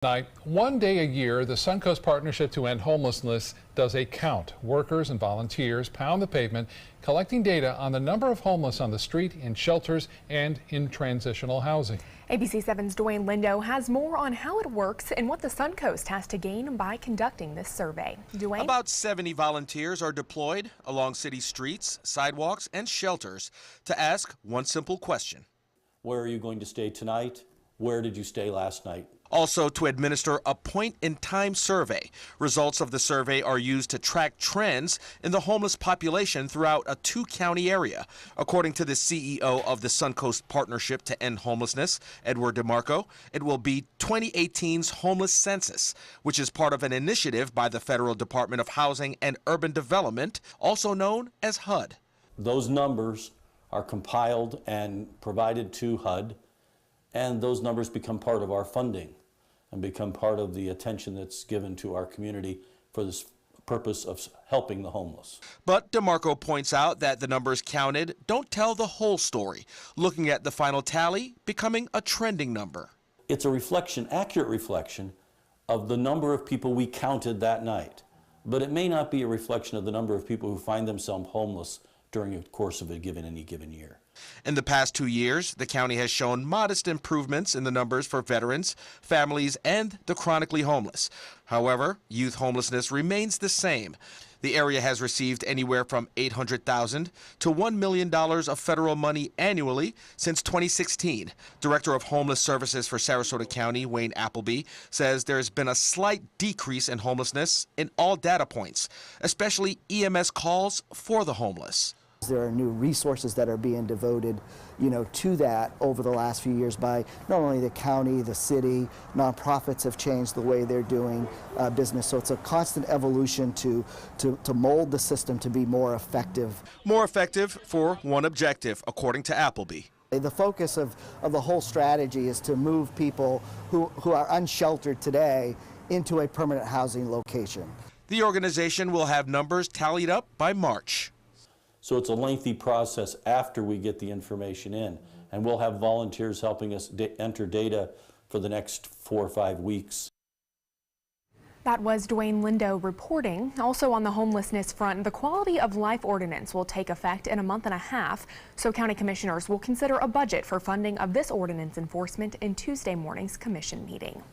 Tonight, one day a year, the Suncoast Partnership to End Homelessness does a count. Workers and volunteers pound the pavement, collecting data on the number of homeless on the street, in shelters, and in transitional housing. ABC 7's Dwayne Lindo has more on how it works and what the Suncoast has to gain by conducting this survey. Dwayne? About 70 volunteers are deployed along city streets, sidewalks, and shelters to ask one simple question. Where are you going to stay tonight? Where did you stay last night? Also to administer a point-in-time survey. Results of the survey are used to track trends in the homeless population throughout a two-county area. According to the CEO of the Suncoast Partnership to End Homelessness, Edward DeMarco, it will be 2018's homeless census, which is part of an initiative by the Federal Department of Housing and Urban Development, also known as HUD. Those numbers are compiled and provided to HUD, and those numbers become part of our funding and become part of the attention that's given to our community for this purpose of helping the homeless. But DeMarco points out that the numbers counted don't tell the whole story, looking at the final tally becoming a trending number. It's a reflection, accurate reflection, of the number of people we counted that night. But it may not be a reflection of the number of people who find themselves homeless during the course of any given year. In the past 2 years, the county has shown modest improvements in the numbers for veterans, families, and the chronically homeless. However, youth homelessness remains the same. The area has received anywhere from $800,000 to $1 million of federal money annually since 2016. Director of Homeless Services for Sarasota County, Wayne Appleby, says there has been a slight decrease in homelessness in all data points, especially EMS calls for the homeless. There are new resources that are being devoted, to that over the last few years by not only the county, the city, nonprofits have changed the way they're doing business. So it's a constant evolution to mold the system to be more effective. More effective for one objective, according to Appleby. The focus of the whole strategy is to move people who are unsheltered today into a permanent housing location. The organization will have numbers tallied up by March. So it's a lengthy process after we get the information in, and we'll have volunteers helping us enter data for the next 4 or 5 weeks. That was Dwayne Lindo reporting. Also on the homelessness front, the Quality of Life Ordinance will take effect in a month and a half, so county commissioners will consider a budget for funding of this ordinance enforcement in Tuesday morning's commission meeting.